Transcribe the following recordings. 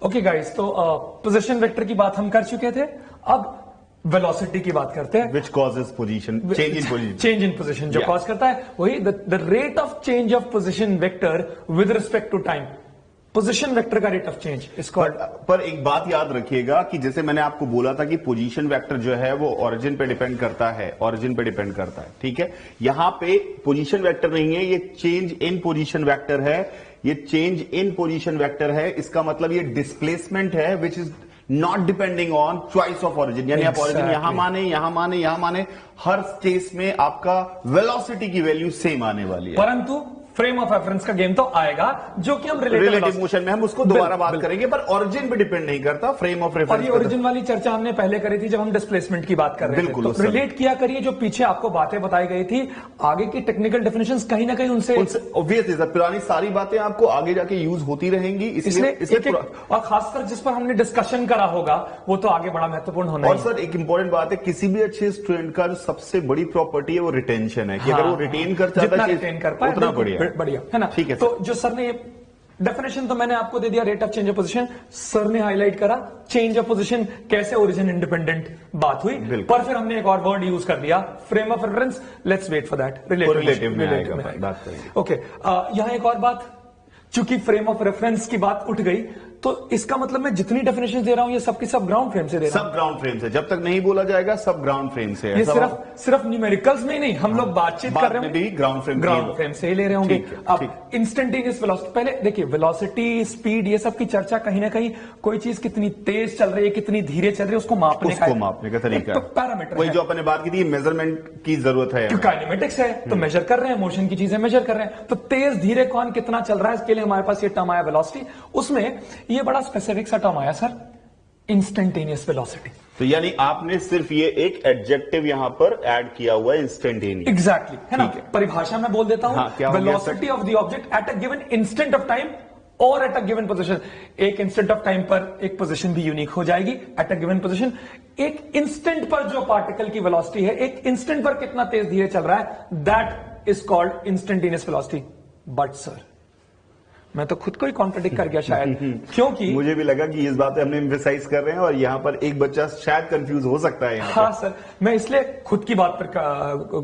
Okay guys, तो position vector की बात हम कर चुके थे। अब वेलोसिटी की बात करते हैं। Which causes position change in position. Change in position जो कॉज करता है वही the rate of change of position vector with respect to time. Position vector का रेट ऑफ चेंज इसको। पर एक बात याद रखिएगा कि जैसे मैंने आपको बोला था कि पोजीशन वेक्टर जो है वो ओरिजिन पे डिपेंड करता है, ओरिजिन पे डिपेंड करता है, ठीक है। यहां पे पोजीशन वेक्टर नहीं है, ये चेंज इन पोजीशन वेक्टर है, ये चेंज इन पोजीशन वेक्टर है। इसका मतलब ये डिस्प्लेसमेंट है which is not depending on choice of origin. यानी आप ओरिजिन यहां माने, यहां माने, यहां माने, हर केस में आपका वेलोसिटी की वैल्यू सेम आने वाली है। परंतु फ्रेम ऑफ रेफरेंस का गेम तो आएगा, जो कि हम रिलेटिव मोशन में हम उसको दोबारा बात करेंगे, पर ओरिजिन पे डिपेंड नहीं करता, फ्रेम ऑफ रेफरेंस। और ये ओरिजिन वाली चर्चा हमने पहले करी थी जब हम डिस्प्लेसमेंट की बात कर रहे थे। तो रिलेट किया करिए जो पीछे आपको बातें बताई गई थी, आगे की टेक्निकल डेफिनेशंस कहीं ना कहीं उनसे ऑब्वियसली सर, पुरानी सारी बातें आपको आगे जाके यूज होती रहेंगी, इसलिए और खासकर जिस पर हमने डिस्कशन करा होगा वो तो आगे बड़ा महत्वपूर्ण होना। और सर एक इंपॉर्टेंट बात है, किसी भी अच्छे स्टूडेंट का जो सबसे बड़ी प्रॉपर्टी है वो रिटेंशन है, कि अगर वो रिटेन करता है रिटेन कर पाए उतना बढ़िया है ना। ठीक है। तो जो सर ने डेफिनेशन तो मैंने आपको दे दिया, rate of change of position sir ने हाईलाइट करा, चेंज ऑफ पोजीशन कैसे ओरिजिन इंडिपेंडेंट बात हुई, पर फिर हमने एक और वर्ड यूज कर दिया, frame of reference. Let's wait for that, relative में आएगा, बात करेंगे। ओके, यहां एक और बात, चूंकि फ्रेम ऑफ रेफरेंस की बात उठ गई तो इसका मतलब मैं जितनी डेफिनेशन दे रहा हूं ये सबकी सब ग्राउंड फ्रेम से दे रहा हूं। सब ग्राउंड फ्रेम से, जब तक नहीं बोला जाएगा सब ग्राउंड फ्रेम से। ये सिर्फ न्यूमेरिकल्स में ही नहीं, हम लोग बातचीत कर रहे हैं ग्राउंड फ्रेम से ही ले रहे होंगे। अब इंस्टेंटेनियस वेलोसिटी, पहले देखिए वेलोसिटी, स्पीड, ये सब की चर्चा कहीं ना कहीं कोई चीज कितनी तेज चल रही है, कितनी धीरे चल रही है, उसको मापने का तरीका, तो पैरामीटर वही जो अपने बात की थी, मेजरमेंट की जरूरत है, काइनेमेटिक्स है, तो मेजर कर रहे हैं, मोशन की चीजें मेजर कर रहे हैं, तो तेज धीरे कौन कितना चल रहा है, इसके लिए हमारे पास ये टर्म आया वेलोसिटी। उसमें ये बड़ा स्पेसिफिक सा टर्म आया सर, इंस्टेंटेनियस वेलोसिटी। तो यानी आपने सिर्फ ये एक एडजेक्टिव यहां पर ऐड किया हुआ है, इंस्टेंटेनियस। एग्जैक्टली, है ना। परिभाषा में बोल देता हूं, velocity of the object at a given instant of time और एट अ गिवन पोजीशन। एक इंस्टेंट ऑफ टाइम पर एक पोजीशन भी यूनिक हो जाएगी, एट अ गिवन पोजीशन। एक इंस्टेंट पर जो पार्टिकल की वेलोसिटी है, एक इंस्टेंट पर कितना तेज धीरे चल रहा है, that is called instantaneous velocity. But sir मैं तो खुद को ही कॉन्ट्रडिक्ट कर गया शायद, क्योंकि मुझे भी लगा कि इस बात हमने एम्फसाइज कर रहे हैं और यहाँ पर एक बच्चा शायद कंफ्यूज हो सकता है यहाँ हाँ सर, मैं इसलिए खुद की बात पर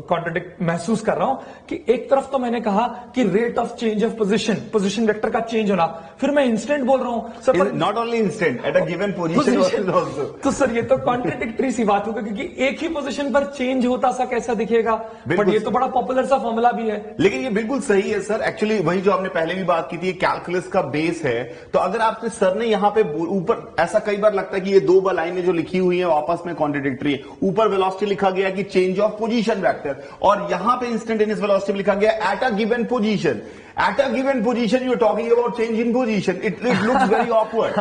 कॉन्ट्रडिक्ट महसूस कर रहा हूं कि एक तरफ तो मैंने कहा कि rate of change of position vector का चेंज होना, फिर मैं इंस्टेंट बोल रहा हूं sir, not only instant, at a given position also. तो सर ये तो कॉन्ट्रडिक्टरी सी बात होगी, क्योंकि एक ही पोजीशन पर चेंज होता सा कैसा दिखेगा, बट ये तो बड़ा पॉपुलर सा फॉर्मूला भी है। लेकिन ये बिल्कुल सही है सर, एक्चुअली वही जो आपने पहले भी बात की थी, कैलकुलस का बेस है। तो अगर आपने सर ने यहां पे ऊपर, ऐसा कई बार लगता है कि ये दो लाइनें जो लिखी हुई है आपस में कॉन्ट्रडिक्टरी है। ऊपर वेलोसिटी लिखा गया कि चेंज ऑफ पोजीशन वेक्टर, और यहां पे इंस्टेंटेनियस वेलोसिटी लिखा गया at a given position. At a given position, you're talking about change in position. It looks very awkward.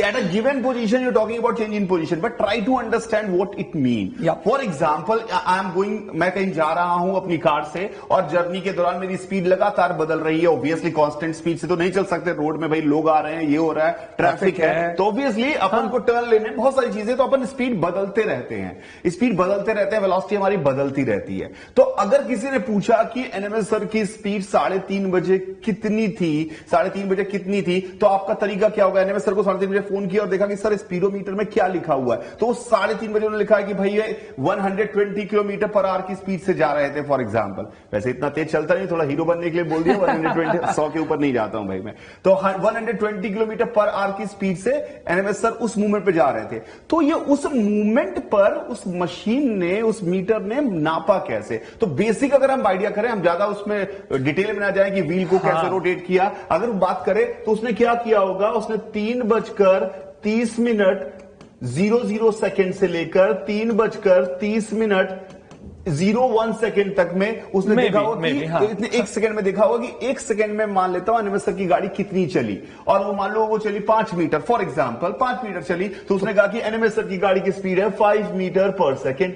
At a given position, you're talking about change in position. But try to understand what it means. Yeah. For example, I am going, मैं कहीं जा रहा हूं अपनी car से, और journey के दौरान मेरी स्पीड लगातार बदल रही है। ऑब्वियसली कांस्टेंट स्पीड से तो नहीं चल सकते, रोड में भाई लोग आ रहे हैं, ये हो रहा है, ट्रैफिक है, तो ऑब्वियसली अपन को टर्न लेने बहुत सारी चीजें, तो अपन स्पीड बदलते रहते हैं, स्पीड बदलते रहते हैं, वेलोसिटी हमारी बदलती रहती है। तो अगर किसी ने पूछा कि एनएमएस सर की स्पीड 3:30 बजे कितनी थी, 3:30 बजे कितनी थी, तो आपका तरीका क्या होगा? एनएमएस सर को 3:30 बजे फोन किया और देखा कि सर स्पीडोमीटर में क्या लिखा हुआ है, तो 3:30 बजे उन्होंने लिखा है कि भाई ये 120 किलोमीटर पर आवर की स्पीड से जा रहे थे फॉर एग्जांपल। वैसे इतना तेज चलता नहीं, थोड़ा हीरो बनने के लिए बोल दिया, 120 100 के ऊपर नहीं जाता हूं भाई मैं, तो 120 किलोमीटर पर आवर की स्पीड से एनएमएस सर उस मूवमेंट पे जा रहे थे। तो ये उस मूवमेंट पर उस मशीन ने, उस मीटर ने नापा कैसे? तो बेसिक अगर हम आइडिया करें, हम ज्यादा उसमें डिटेल में ना जाए कि व्हील को कैसे रोटेट किया, अगर बात करें तो उसने क्या किया होगा, उसने 3:30 सेकंड से लेकर 3:30 सेकंड तक में उसने देखा होगा कि इतने एक सेकंड में देखा होगा कि एक सेकंड में मान लेता हूं एनएमएस सर की गाड़ी कितनी चली, और वो मान लो वो चली 5 मीटर फॉर एग्जांपल, 5 मीटर चली, तो उसने कहा कि एनएमएस सर की गाड़ी की स्पीड है 5 मीटर पर सेकंड।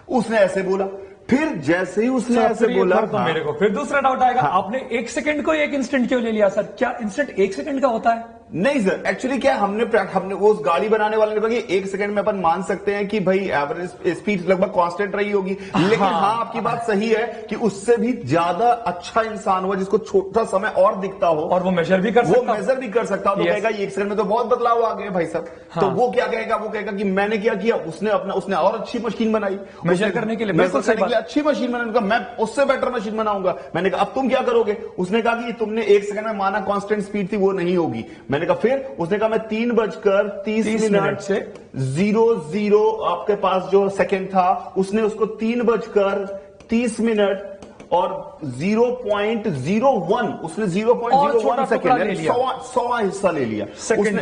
उसने ऐसे बोला, फिर जैसे ही उसने ऐसे बोला तो मेरे को फिर दूसरा डाउट आएगा, आपने एक सेकंड को एक इंस्टेंट क्यों ले लिया सर? क्या इंस्टेंट एक सेकंड का होता है? नहीं सर, एक्चुअली क्या हमने वो उस गाड़ी बनाने वाले ने कहा कि 1 सेकंड में अपन मान सकते हैं कि भाई एवरेज स्पीड लगभग कांस्टेंट रही होगी, लेकिन हाँ आपकी बात सही है कि उससे भी ज्यादा अच्छा इंसान हुआ जिसको छोटा समय और दिखता हो और वो मेजर भी कर सकता हो, तो कहेगा 1 सेकंड में तो बहुत बदलाव आ गए भाई साहब। तो वो क्या कहेगा, वो कहेगा कि मैंने क्या किया, उसने और अच्छी मशीन बनाई मेजर करने के लिए, अच्छी मशीन बनाने, मैं उससे बेटर मशीन बनाऊंगा। मैंने कहा अब तुम क्या करोगे, उसने कहा कि तुमने 1 सेकंड में माना कांस्टेंट स्पीड थी, वो नहीं होगी। मैंने कहा फिर, उसने कहा मैं 3:30 से 00 आपके पास जो सेकंड था, उसने उसको 3:30 और 0.01 उसने 0.01 सेकंड 100 हिस्सा ले लिया।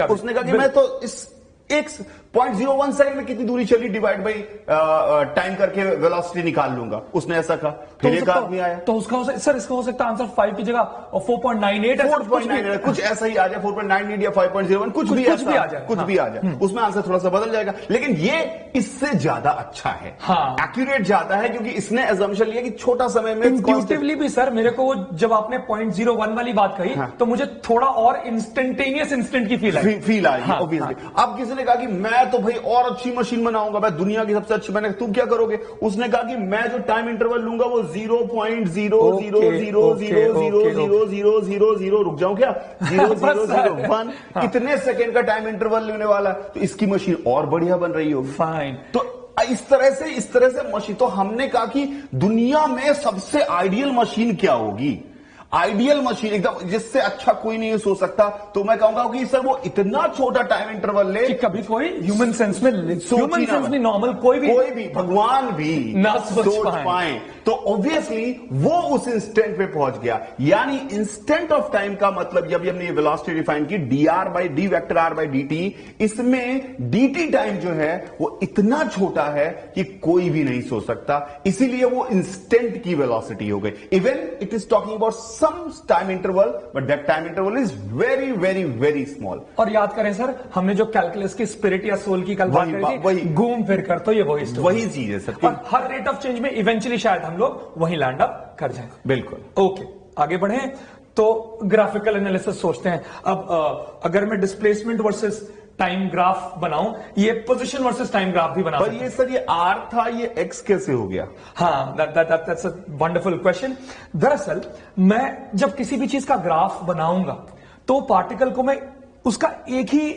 उसने कहा कि मैं तो इस 1.01 सेकंड में कितनी दूरी चली डिवाइड बाई टाइम करके वेलोसिटी निकाल लूंगा, उसने ऐसा कहा। फिर एक आदमी आया तो उसका सर इसका हो सकता है आंसर 5 की जगह 4.98 कुछ ऐसा ही आ जाए, 4.98 या 5.01 कुछ भी आ जाए, उसमें आंसर थोड़ा सा बदल जाएगा, लेकिन ये इससे ज्यादा अच्छा है, एक्यूरेट ज्यादा है, क्योंकि इसने अजम्पशन लिया कि छोटा समय में। इंट्यूटिवली भी सर मेरे को जब आपने 0.01 वाली बात कही तो मुझे थोड़ा और इंस्टेंटेनियस इंस्टेंट की फील आई ऑब्वियसली। अब किसी ने कहा कि मैं तो भाई और अच्छी मशीन बनाऊंगा, मैं दुनिया की सबसे अच्छी। मैंने तुम क्या करोगे, उसने कहा कि मैं जो टाइम इंटरवल लूंगा वो 0.000000000 रुक जाऊं क्या 0001 इतने सेकेंड का टाइम इंटरवल लेने वाला है, तो इसकी मशीन और बढ़िया बन रही होगी। फाइन। तो इस तरह से मशीन, तो हमने कहा कि दुनिया में सबसे आइडियल मशीन क्या होगी, आइडियल मशीन एकदम जिससे अच्छा कोई नहीं सोच सकता। तो मैं कहूंगा कि सर वो इतना छोटा टाइम इंटरवल ले कि कभी कोई ह्यूमन सेंस में नॉर्मल कोई भी भगवान भी ना सोच पाए। तो ऑब्वियसली वो उस इंस्टेंट पे पहुंच गया, यानी इंस्टेंट ऑफ टाइम का मतलब जब हमने ये वेलोसिटी डिफाइन की d vector r by dt, इसमें dt टाइम जो है वो इतना छोटा है कि कोई भी नहीं सोच सकता, इसीलिए वो इंस्टेंट की वेलोसिटी हो गई। Even it is talking about some time interval, but that time interval is very very very small। और याद करें सर, हमने जो कैलकुलस की स्पिरिट या सोल की कल बात करी थी, घूम फिर कर तो ये वही चीज है सर। और हर रेट ऑफ चेंज में इवेंचुअली शायद हम लोग वहीं लैंड अप कर जाएं। बिल्कुल। ओके, आगे बढ़े तो ग्राफिकल एनालिसिस सोचते हैं। अब अगर मैं डिस्प्लेसमेंट वर्सेस टाइम ग्राफ बनाऊं, ये पोजीशन वर्सेस टाइम ग्राफ भी बना पर ये सर ये r था, ये x कैसे हो गया? हाँ, दैट्स अ वंडरफुल क्वेश्चन। दरअसल मैं जब किसी भी चीज का ग्राफ बनाऊंगा तो पार्टिकल को मैं उसका एक ही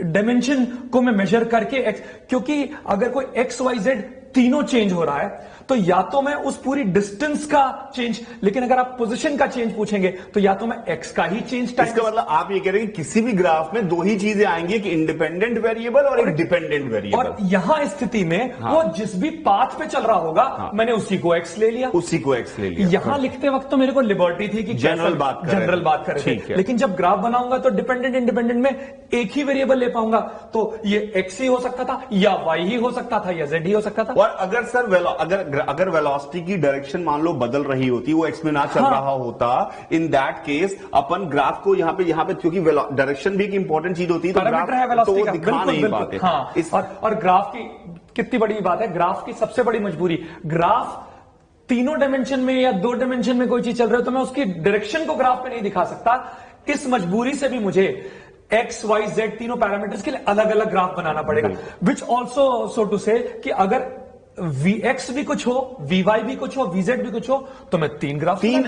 डायमेंशन को मैं मेजर करके क्योंकि अगर कोई XYZ तीनों चेंज हो रहा है तो या तो मैं उस पूरी डिस्टेंस का चेंज, लेकिन अगर आप पोजीशन का चेंज पूछेंगे तो या तो मैं एक्स का ही चेंज टाइम। इसका मतलब आप ये कह रहे हैं कि किसी भी ग्राफ में दो ही चीजें आएंगी, कि इंडिपेंडेंट वेरिएबल और एक डिपेंडेंट वेरिएबल। और यहां स्थिति में वो जिस भी पाथ पे चल रहा होगा मैंने उसी को एक्स ले लिया, यहां लिखते वक्त तो मेरे को लिबर्टी थी कि जनरल बात कर रहे थे, लेकिन जब ग्राफ बनाऊंगा तो डिपेंडेंट इंडिपेंडेंट में एक ही वेरिएबल ले पाऊंगा, तो ये एक्स ही हो सकता था या वाई ही हो सकता था या जेड ही हो सकता था। और अगर सर अगर वेलोसिटी की डायरेक्शन मान लो बदल रही होती, वो एक्स में ना चल रहा होता, in that case upon graph को यहाँ पे क्योंकि डायरेक्शन भी एक इंपॉर्टेंट चीज होती है, तो ग्राफ तो वो दिखा नहीं पाते। और ग्राफ की कितनी बड़ी बात है, ग्राफ की सबसे बड़ी मजबूरी, ग्राफ तीनों डायमेंशन में या 2 डायमेंशन में कोई चीज चल रही है तो मैं उसकी डायरेक्शन को ग्राफ पे नहीं दिखा सकता। इस मजबूरी से भी मुझे एक्स वाई जेड तीनों पैरामीटर्स के लिए अलग अलग ग्राफ बनाना पड़ेगा, विच ऑल्सो सो टू से कि अगर Vx भी कुछ हो, Vy भी कुछ हो, Vz भी कुछ हो, तो मैं तीन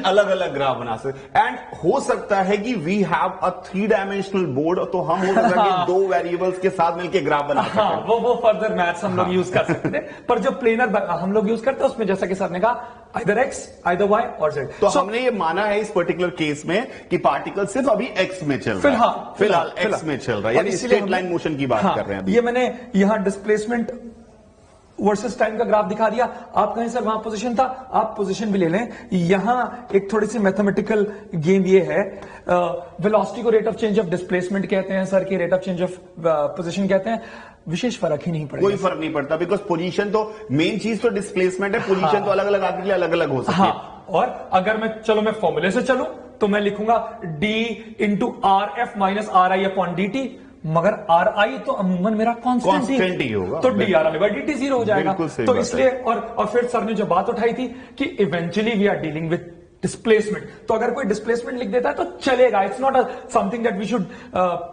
अलग अलग ग्राफ बना सकते। एंड हो सकता है कि we have a 3 dimensional board, तो हम हो सकता है कि 2 वेरिएबल्स के साथ मिलकर ग्राफ बना सकते हैं। वो फर्दर मैथ्स हम लोग यूज कर सकते थे, पर जो प्लेनर हम लोग यूज करते हैं उसमें जैसा कि सर ने कहा आइदर एक्स, आइदर वाई और जेड। तो हमने ये माना है इस पर्टिकुलर केस में कि पार्टिकल सिर्फ अभी एक्स में चल रहा है, फिलहाल एक्स में चल रहा है, यानी स्ट्रेट लाइन मोशन की बात कर रहे हैं। ये मैंने यहां डिस्प्लेसमेंट वर्सेस टाइम का ग्राफ दिखा दिया। आप कहें सर वहां पोजीशन था, आप पोजीशन भी ले लें। यहां एक थोड़ी सी मैथमेटिकल गेम ये है, वेलोसिटी को rate of change of displacement कहते हैं सर, की rate of change of position कहते हैं। विशेष फर्क ही नहीं पड़ेगा, कोई फर्क नहीं पड़ता, बिकॉज पोजीशन तो मेन चीज तो डिस्प्लेसमेंट है, पोजीशन तो अलग अलग आपके लिए अलग अलग हो सकती है। और अगर मैं फॉर्मूले से चलूं तो मैं लिखूंगा d into R F minus are I upon D T, मगर आर आई तो अमूमन मेरा कांस्टेंट ही होगा, तो D R I by D T 0 हो जाएगा। तो इसलिए और फिर सर ने जो बात उठाई थी कि eventually we are dealing with displacement. तो अगर कोई डिस्प्लेसमेंट लिख देता है तो चलेगा, it's not something that we should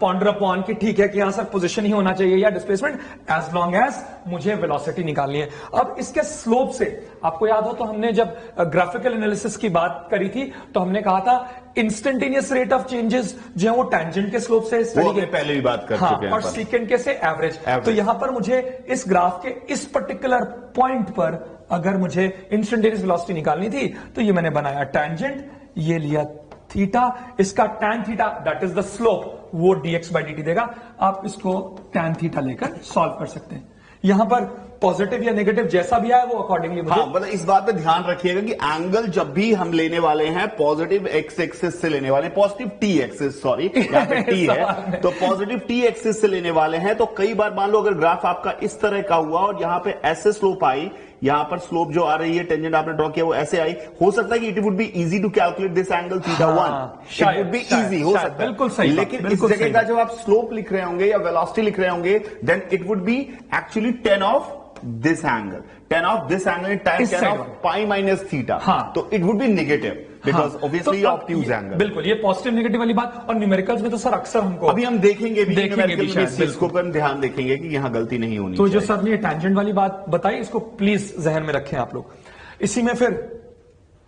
ponder upon कि ठीक है कि यहां सर पोजीशन ही होना चाहिए या डिस्प्लेसमेंट, एज लॉन्ग एज मुझे वेलोसिटी निकालनी है। अब इसके स्लोप से आपको याद हो तो हमने जब ग्राफिकल एनालिसिस की बात करी थी तो हमने कहा था इंस्टेंटेनियस रेट ऑफ चेंजेस जो है वो टैंजेंट के स्लोप से स्टडी के पहले भी बात कर चुके हैं, और सेकेंड के से एवरेज। तो यहां पर मुझे इस ग्राफ के इस पर्टिकुलर पॉइंट पर अगर मुझे इंस्टेंटेनियस वेलोसिटी निकालनी थी तो ये मैंने बनाया टैंजेंट, ये लिया थीटा, इसका tan theta that is the slope, वो dx बाई dt देगा। आप इसको टैन थीटा लेकर सॉल्व कर सकते हैं। यहां पर पॉजिटिव या नेगेटिव जैसा भी आए वो अकॉर्डिंगली मुझे, हाँ, मतलब इस बात पे ध्यान रखिएगा कि एंगल जब भी हम लेने वाले हैं पॉजिटिव एक्स एक्सिस से लेने वाले हैं, पॉजिटिव टी एक्सिस, सॉरी यहाँ पे टी है, तो पॉजिटिव टी एक्सिस से लेने वाले हैं। तो कई बार मान लो अगर ग्राफ आपका इस तरह का हुआ और यहाँ पे ऐसे स्लोप आई, यहां पर स्लोप जो आ रही है टेंजेंट आपने ड्रॉ किया वो ऐसे आई, हो सकता है कि it would be easy to calculate this angle theta 1, it would be easy, हो सकता है बिल्कुल सही, लेकिन इस जगह का जब आप स्लोप लिख रहे होंगे या वेलोसिटी लिख रहे होंगे then it would be actually 10 of this angle, 10 of this angle in time 10 of pi minus theta, तो it would be negative because obviously obtuse angle. बिल्कुल, ये पॉजिटिव नेगेटिव वाली बात, और न्यूमेरिकल्स में तो सर अक्सर हमको अभी हम देखेंगे भी इसको पर ध्यान देखेंगे कि यहां गलती नहीं होनी तो जो सर ने टैंजेंट वाली बात बताई इसको प्लीज जहन में रखें आप लोग। इसी में फिर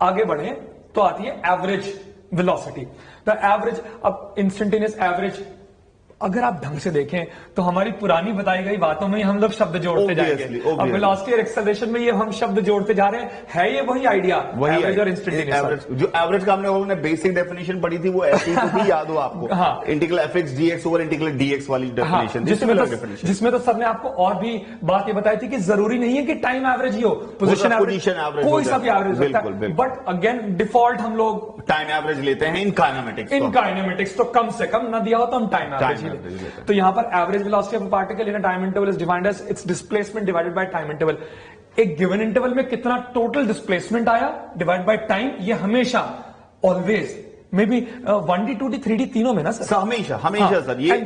आगे बढ़े तो आती है एवरेज वेलोसिटी। द एवरेज, अब इंस्टेंटेनियस एवरेज अगर आप ढंग से देखें तो हमारी पुरानी बताई गई बातों में हम लोग शब्द जोड़ते जाएंगे। अब वेलोसिटी और एक्सेलरेशन में ये हम शब्द जोड़ते जा रहे हैं, है ये वही आइडिया, वही एवरेज और इंस्टेंटेनियस। जो एवरेज का हमने बेसिक डेफिनेशन पढ़ी थी वो ऐसी तो भी याद हो आपको, हाँ, integral FX DX over integral DX वाली डेफिनेशन, जिसमें तो सर ने आपको और भी बात ये बताई थी कि जरूरी नहीं है कि टाइम एवरेज ही हो, पोजीशन एवरेज, कोई सा भी एवरेज होता है, बट अगेन डिफॉल्ट हम लोग टाइम एवरेज लेते हैं इन काइनेमेटिक्स। इन काइनेमेटिक्स तो कम से कम ना दिया हो तो हम टाइम एवरेज, तो यहां पर average velocity of a particle in a time interval is defined as its displacement divided by time interval. एक गिवन इंटरवल में कितना टोटल डिस्प्लेसमेंट आया डिवाइड बाय टाइम, ये हमेशा always may be 1D 2D 3D तीनों में ना sir, हमेशा हमेशा सर ये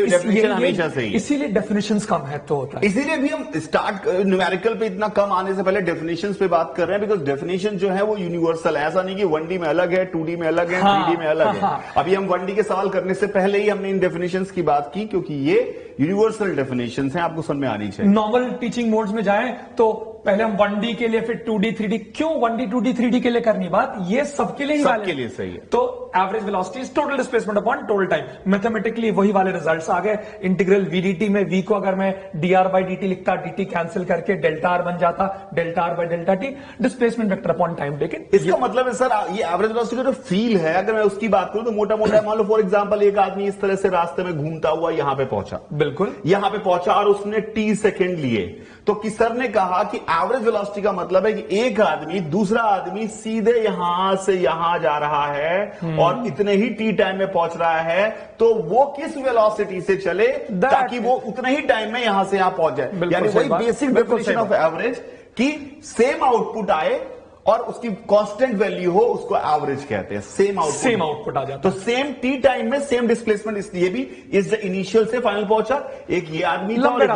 डेफिनेशन हमेशा से ही, इसीलिए डेफिनेशंस का महत्व होता है। इसीलिए भी हम स्टार्ट न्यूमेरिकल पे इतना कम आने से पहले डेफिनेशंस पे बात कर रहे हैं, बिकॉज डेफिनेशन जो है वो यूनिवर्सल है, ऐसा नहीं कि 1D में अलग है, 2D में अलग है, 3D में अलग है। अभी हम 1D के सवाल करने से पहले ही हमने इन डेफिनेशंस की बात की क्योंकि ये यूनिवर्सल डेफिनेशंस हैं, आपको समझ में आनी चाहिए। नॉर्मल टीचिंग मोड्स में जाएं तो पहले हम 1D के लिए, फिर 2D 3D, क्यों 1D 2D 3D के लिए करनी बात, ये सबके लिए ही सबके लिए सही है। तो average velocity is total displacement upon total time, mathematically वही वाले रिजल्ट्स आ गए। इंटीग्रल VDT में V को अगर मैं dr बाई dt लिखता, dt कैंसिल करके डेल्टा r बन जाता, delta r by delta t, displacement vector upon time. लेकिन इसका मतलब है सर ये एवरेज वेलोसिटी का जो फील है, अगर मैं उसकी बात करूं तो मोटा मोटा मान लो फॉर एग्जांपल एक आदमी इस तरह से रास्ते में घूमता हुआ यहां पे पहुंचा, बिल्कुल यहां पे पहुंचा और उसने t सेकंड लिए, तो कि सर ने कहा कि एवरेज वेलोसिटी का मतलब है कि एक आदमी दूसरा आदमी सीधे यहां से यहां जा रहा है और इतने ही टी टाइम में पहुंच रहा है, तो वो किस वेलोसिटी से चले ताकि वो उतने ही टाइम में यहां से यहां पहुंच जाए। यानी वही बेसिक डेफिनेशन ऑफ एवरेज कि सेम आउटपुट आए और उसकी कांस्टेंट वैल्यू हो, उसको एवरेज कहते हैं। सेम आउटपुट आ जाता है, तो सेम टी टाइम में सेम डिस्प्लेसमेंट, इसलिए भी इस इनिशियल से फाइनल पहुंचा, एक ये आदमी था और एक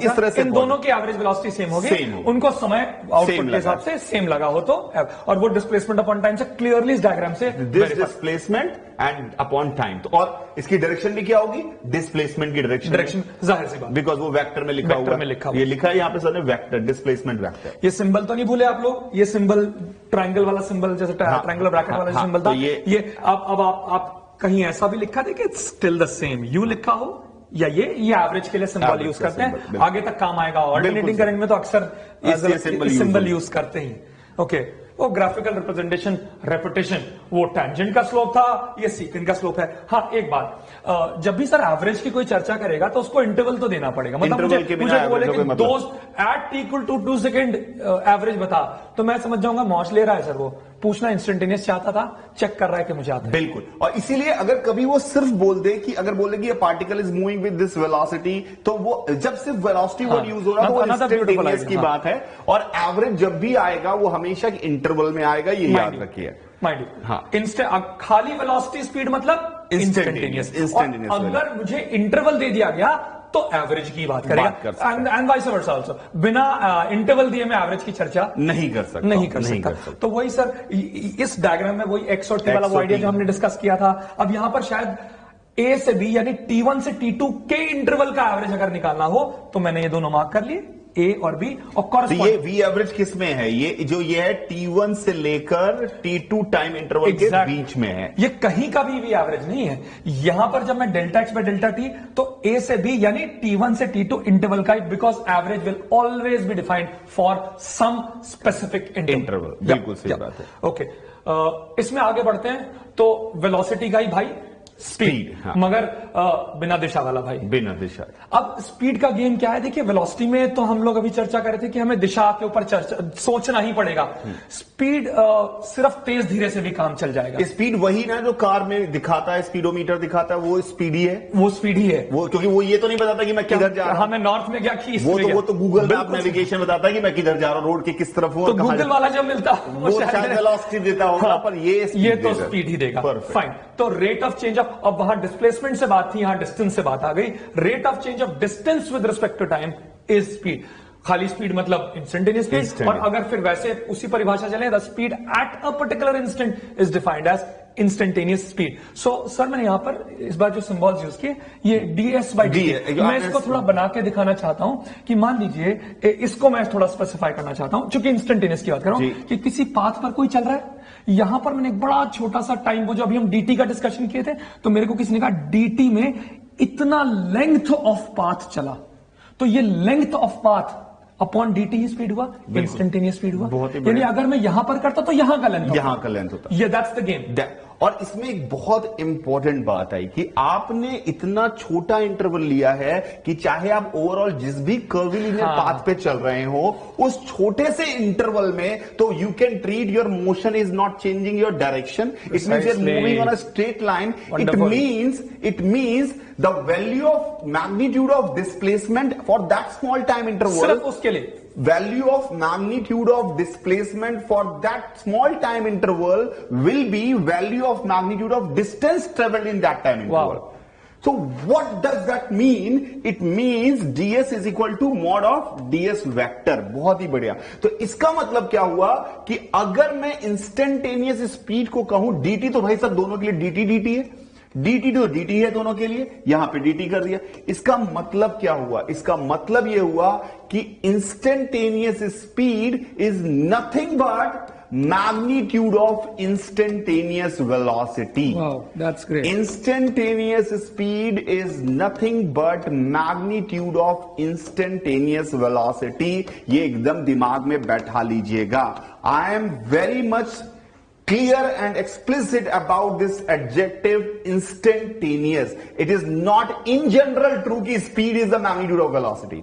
इस तरह से, इन दोनों की एवरेज वेलोसिटी सेम होगी, उनको समय आउटपुट के हिसाब से सेम लगा हो तो, और वो डिस्प्लेसमेंट अपॉन टाइम से क्लियरली इस डायग्राम से this displacement and upon time, तो और इसकी डायरेक्शन भी क्या होगी, डिस्प्लेसमेंट की डायरेक्शन जाहिर सी बात, बिकॉज वो वेक्टर में लिखा हुआ है, ये लिखा है यहाँ पे सर ने वेक्टर, डिस्प्लेसमेंट वेक्टर। ये सिंबल तो नहीं भूले आप लोग, ये सिंबल ट्रायंगल वाला सिंबल, जैसे ट्रायंगल ब्रैकेट वाला सिंबल था, ये अब आप कहीं ऐसा भी लिखा थे कि it's still the same, you लिखा हो या ये एवरेज के लिए सिंबल यूज करते हैं, आगे तक काम आएगा। ऑल्टरनेटिंग करंट में तो अक्सर सिंबल यूज करते ही। ओके, वो ग्राफिकल रिप्रेजेंटेशन, रेपुटेशन, वो टैंजेंट का स्लोप था, ये सीकेंट का स्लोप है। हाँ, एक बात, जब भी सर एवरेज की कोई चर्चा करेगा तो उसको इंटरवल तो देना पड़ेगा, मतलब मुझे बोले कि दोस्त at equal to 2 second average बता, तो मैं समझ जाऊंगा मौज ले रहा है सर, वो पूछना इंस्टेंटेनियस चाहता था, चेक कर रहा है कि मुझे आता है। बिल्कुल, और इसीलिए अगर कभी वो सिर्फ बोल दे कि अगर बोले कि ये particle is moving with this velocity, तो वो जब सिर्फ वेलोसिटी वर्ड यूज हो रहा है तो इंस्टेंटेनियस की बात है, और एवरेज जब भी आएगा वो हमेशा इंटरवल में आएगा, ये याद रखिए। माइंड, हाँ, खाली वेलोसिटी स्पीड मतलब इंस्टेंटेनियस। अगर मुझे इंटरवल दे दिया गया तो एवरेज की बात करेगा एंड वाइस वर्सा आल्सो। बिना इंटरवल दिए मैं एवरेज की चर्चा नहीं कर सकता। तो वही सर, इस डायग्राम में वही एक्स और टी वाला आइडिया जो हमने डिस्कस किया था। अब यहां पर शायद ए से बी यानी T1 से T2 के इंटरवल का एवरेज अगर निकालना हो तो मैंने ये दोनों मार्क कर लिए, ए और बी, और तो ये वी एवरेज किस में है? ये है T1 से लेकर T2 टाइम इंटरवल के बीच में है। ये कहीं का भी एवरेज नहीं है। यहां पर जब मैं delta x by delta T, तो ए से बी यानी T1 से T2 इंटरवल का, because average will always be defined for some specific interval. बिल्कुल सही बात है। ओके, इसमें आगे बढ़ते हैं। तो वेलोसिटी का ही भाई स्पीड, हाँ। मगर बिना दिशा वाला भाई, बिना दिशा। अब स्पीड का गेम क्या है? देखिए, वेलोसिटी में तो हम लोग अभी चर्चा कर रहे थे कि हमें दिशा के ऊपर सोचना ही पड़ेगा। स्पीड सिर्फ तेज धीरे से भी काम चल जाएगा। स्पीड वही ना जो कार में दिखाता है, स्पीडोमीटर दिखाता है, वो स्पीड ही है। वो स्पीड ही है वो, क्योंकि वो ये तो नहीं बताता कि मैं किधर जा रहा हूं। हाँ, मैं नॉर्थ में गया कि वो तो गूगल मैप नेविगेशन बताता है कि मैं किधर जा रहा हूं, रोड के किस तरफ हूं। तो गूगल वाला जो मिलता वो शायद वेलोसिटी देता होगा, पर ये तो स्पीड ही देगा। फाइन। तो रेट ऑफ चेंज ऑफ, अब वहां डिस्प्लेसमेंट से बात थी, यहां डिस्टेंस से बात आ गई। Rate of change of distance with respect to time is speed. खाली स्पीड मतलब इंस्टेंटेनियस स्पीड, और अगर फिर वैसे उसी परिभाषा चले, the speed at a particular instant is defined as instantaneous speed. So sir, मैंने यहां पर इस बार जो सिंबल्स यूज किए, ये ds बाई dt, मैं इसको थोड़ा बना के दिखाना चाहता हूं कि मान लीजिए, इसको मैं थोड़ा स्पेसिफाई करना चाहता हूं, चूंकि इंस्टेंटेनियस की बात कर रहा हूं, कि किसी पाथ पर कोई चल रहा है। यहां पर मैंने एक बड़ा छोटा सा टाइम, वो जो अभी हम dt का डिस्कशन किए थे, तो मेरे को किसी ने कहा dt में इतना लेंथ ऑफ पाथ चला, तो ये length of path upon dt he speed हुआ, इंस्टेंटेनियस स्पीड हुआ। यानी अगर मैं यहां पर करता तो यहां का लेंथ होता। ये दैट्स द गेम। और इसमें एक बहुत इंपॉर्टेंट बात आई कि आपने इतना छोटा इंटरवल लिया है कि चाहे आप ओवरऑल जिस भी कर्वीलिनियर पाथ पे चल रहे हो, उस छोटे से इंटरवल में, तो you can treat your motion is not changing your direction, it means you are moving on a straight line. It means the value of magnitude of displacement for that small time interval, सिर्फ उसके लिए value of magnitude of displacement for that small time interval will be value of magnitude of distance traveled in that time interval. Wow. So what does that mean? It means ds is equal to mod of ds vector. बहुत ही बढ़िया। तो इसका मतलब क्या हुआ कि अगर मैं इंस्टेंटेनियस स्पीड को कहूं dt, तो भाई सब दोनों के लिए dt है, dt तो dt है दोनों के लिए, यहां पे dt कर दिया। इसका मतलब क्या हुआ? इसका मतलब यह हुआ कि instantaneous speed is nothing but magnitude of instantaneous velocity. That's great. Instantaneous speed is nothing but magnitude of instantaneous velocity. ये एकदम दिमाग में बैठा लीजिएगा। I am very much clear and explicit about this adjective instantaneous. It is not in general true कि speed is the magnitude of velocity.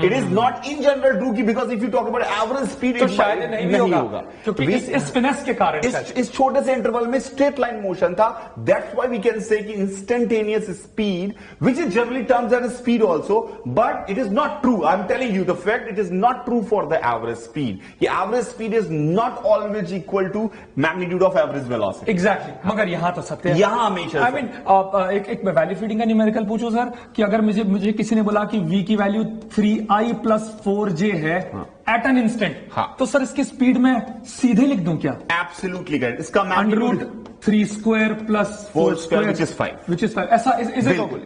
It is not in general true कि because if you talk about average speed, तो शायद नहीं भी होगा, क्योंकि इस finesse के कारण, इस छोटे से इंटरवल में स्ट्रेट लाइन मोशन था। That's why we can say कि instantaneous speed, which is generally termed as speed also, but it is not true. I'm telling you the fact, it is not true for the average speed. कि average speed is not always equal to magnitude of average velocity. Exactly, मगर यहां तो सत्य है, यहां हमेशा। I mean एक value feeding का न्यूमेरिकल पूछो सर, कि अगर मुझे किसी ने बोला कि v की वैल्यू 3i + 4j है एट एन इंस्टेंट, तो सर इसकी स्पीड में सीधे लिख दूं क्या? Absolutely correct. इसका magnitude 3² + 4² which is 5. Which is 5. ऐसा is it okay?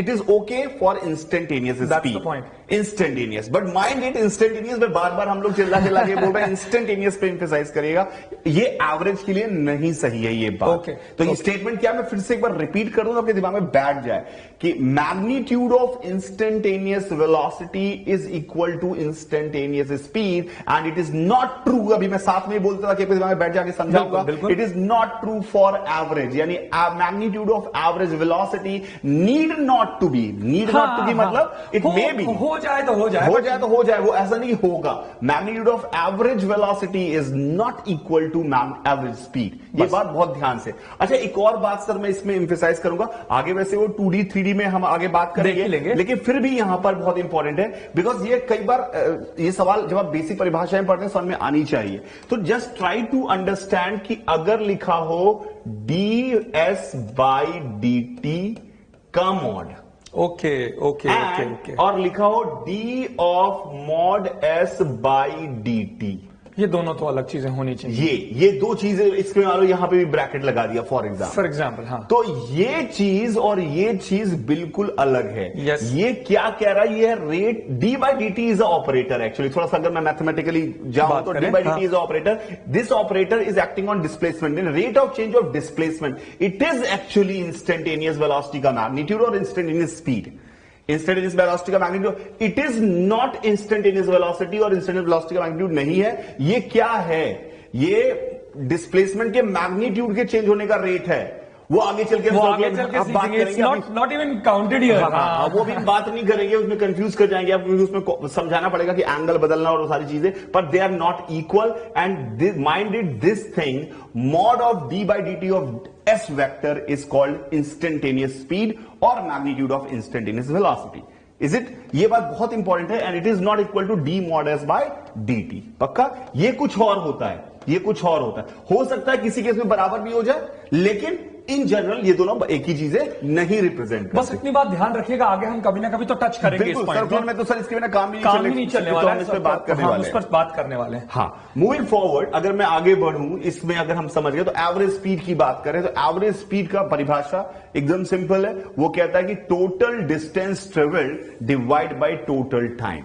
It is okay for instantaneous speed. That's the point. Instantaneous, but mind it, instantaneous में बार-बार हम लोग चिल्ला के बोल रहे हैं, instantaneous पे emphasize करेगा। ये एवरेज के लिए नहीं सही है ये बात। Okay. तो ये स्टेटमेंट क्या, मैं फिर से एक बार रिपीट कर दूं, आपके दिमाग में बैठ जाए कि magnitude of instantaneous velocity is equal to instantaneous speed, and it is not true. अभी मैं साथ में बोलता था कि आपके दिमाग में बैठ जाके समझाऊंगा। It is not true for average, यानी magnitude of average velocity need not to be मतलब इट मे बी, हो जाए तो हो जाए, वो ऐसा नहीं होगा। Magnitude of average velocity is not equal to average speed. ये बात बहुत ध्यान से। अच्छा, एक और बात सर मैं इसमें एम्फेसाइज करूंगा, आगे वैसे वो 2D 3D में हम आगे बात करेंगे, लेकिन फिर भी यहां पर बहुत इंपॉर्टेंट है, बिकॉज ये कई बार ये सवाल जब आप बेसिक परिभाषाएं पढ़ते हैं समझ में आनी चाहिए। तो जस्ट ट्राई टू अंडरस्टैंड कि अगर लिखा हो ds by dt का mod, okay okay okay okay. और लिखा हो D of mod S by D T. ये दोनों तो अलग चीजें होनी चाहिए। ये दो चीजें, इसके मानो यहां पे भी ब्रैकेट लगा दिया फॉर एग्जाम्पल। हाँ। तो ये चीज और ये चीज बिल्कुल अलग है। Yes. ये क्या कह रहा है, ये rate D by D T is a operator actually. थोड़ा सा अगर मैं मैथमेटिकली जाऊं तो D by D T is a operator. This operator is acting on displacement. In rate of change of displacement it is actually instantaneous velocity का magnitude और instantaneous speed. Instantaneous velocity का magnitude it is not instantaneous velocity और instantaneous velocity का magnitude नहीं है। ये क्या है, ये डिस्प्लेसमेंट के मैग्नीट्यूड के चेंज होने का रेट है। वो आगे चल के बात करेंगे, नॉट इवन काउंटेड हियर। वो भी बात नहीं करेंगे, उसमें कंफ्यूज कर जाएंगे आप, क्योंकि उसमें समझाना पड़ेगा कि एंगल बदलना और वो सारी चीजें, but they are not equal. And minded this thing, mod of D by D T of S vector is called instantaneous speed और magnitude of instantaneous velocity. Is it? ये बात बहुत इंपॉर्टेंट है। And it is not equal to D mod S by D T. पक्का? ये कुछ और होता है, ये कुछ और होता है। हो सकता है किसी केस में बराबर भी हो जाए, लेकिन इन जनरल ये दोनों एक ही चीजें नहीं रिप्रेजेंट करते। बस इतनी बात ध्यान रखिएगा, आगे हम कभी ना कभी तो टच करेंगे इस पॉइंट में। तो सर इसके बिना काम ही नहीं चलने वाला है, इस पर बात करने वाले हैं। उस पर बात करने वाले हैं। हाँ, मूविंग फॉरवर्ड, अगर मैं आगे बढ़ूं इसमें, अगर हम समझ गए तो एवरेज स्पीड की बात करें तो एवरेज स्पीड का परिभाषा एकदम सिंपल है। वो कहता है कि total distance travelled divide by total time.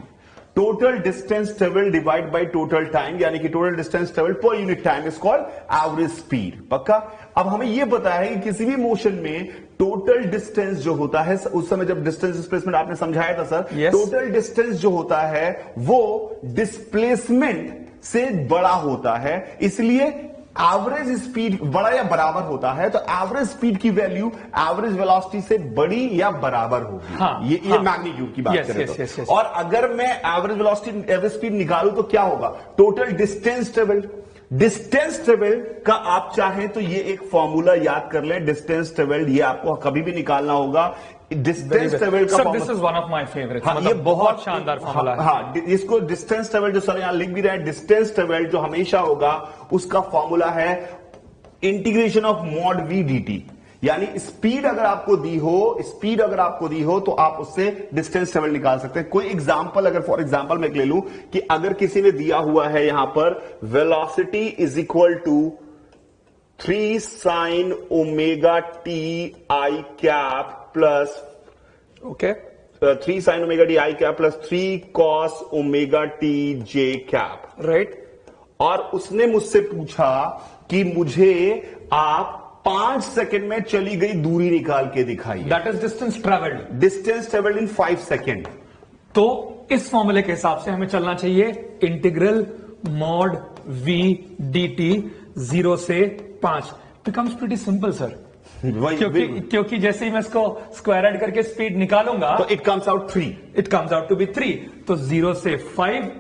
Total distance travelled divide by total time, यानी कि total distance travelled per unit time is called average speed. पक्का? अब हमें यह पता है कि किसी भी मोशन में टोटल डिस्टेंस जो होता है, उस समय जब डिस्टेंस डिस्प्लेसमेंट आपने समझाया था सर, yes. टोटल डिस्टेंस जो होता है वो डिस्प्लेसमेंट से बड़ा होता है, इसलिए एवरेज स्पीड बड़ा या बराबर होता है। तो एवरेज स्पीड की वैल्यू एवरेज वेलोसिटी से बड़ी या बराबर होगी। हाँ, ये मैग्नीट्यूड की बात करें तो। yes. और अगर मैं एवरेज वेलोसिटी, एवरेज स्पीड निकालूं तो क्या होगा? Total distance travelled. Distance travelled का आप चाहें तो ये एक फॉर्मूला याद कर लें, डिस्टेंस ट्रेवल्ड, ये आपको कभी भी निकालना होगा। डिस्टेंस ट्रेवल्ड का this is one of my favourite. हाँ, ये बहुत शानदार फॉर्मूला है। हाँ, इसको डिस्टेंस ट्रेवल्ड जो सर यहां लिख भी रहे हैं, डिस्टेंस ट्रेवल्ड जो हमेशा होगा उसका फॉर्मूला है integration of mod we D T. यानी स्पीड अगर आपको दी हो तो आप उससे डिस्टेंस ट्रेवल निकाल सकते हैं। कोई एग्जांपल, अगर फॉर एग्जांपल मैं ले लूं कि अगर किसी ने दिया हुआ है यहां पर velocity is equal to 3 sin omega T I cap plus 3 sin omega T I cap plus 3 cos omega T J cap, right. और उसने मुझसे पूछा कि मुझे आप 5 सेकंड में चली गई दूरी निकाल के दिखाइए। That is distance travelled. Distance travelled in 5 second. तो इस फॉर्मूले के हिसाब से हमें चलना चाहिए integral mod we D T 0 से 5। बिकम्स प्रीटी सिंपल सर, क्योंकि जैसे ही मैं इसको स्क्वायर ऐड करके स्पीड निकालूंगा तो it comes out 3। It comes out to be 3। तो 0 से 5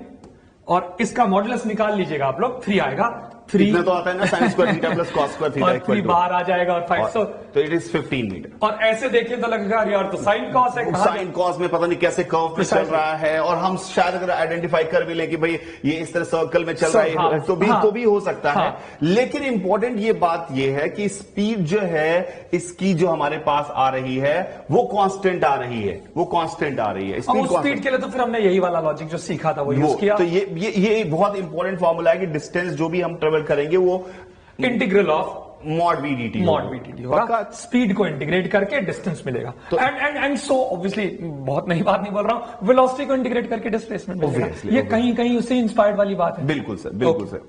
और इसका मॉडुलस निकाल लीजिएगा आप लोग, 3 आएगा। 3 तो आता है ना sin square theta plus cos square theta equal to, बाहर आ जाएगा और 5, तो इट इज 15 मीटर। और ऐसे देखें तो लगेगा यार तो साइन कॉस है, साइन कॉस में पता नहीं कैसे कर्व पे चल रहा है, और हम शायद अगर आइडेंटिफाई कर भी लें कि भाई ये इस तरह सर्कल में चल रहा है, हाँ, तो भी हो सकता है। लेकिन इंपॉर्टेंट ये बात ये है कि स्पीड जो है इसकी जो हमारे पास आ रही है वो कांस्टेंट आ रही है, स्पीड के लिए तो फिर हमने यही वाला लॉजिक जो सीखा था वो यूज किया। तो ये बहुत इंपॉर्टेंट फॉर्मूला है कि डिस्टेंस जो भी हम ट्रेवल करेंगे वो integral of mod we D T होगा। स्पीड को इंटीग्रेट करके डिस्टेंस मिलेगा। तो एंड सो ऑब्वियसली बहुत नई बात नहीं बोल रहा हूं, वेलोसिटी को इंटीग्रेट करके डिस्प्लेसमेंट मिलेगा। ये कहीं कहीं उससे इंस्पायर्ड वाली बात है। बिल्कुल सर, बिल्कुल सर।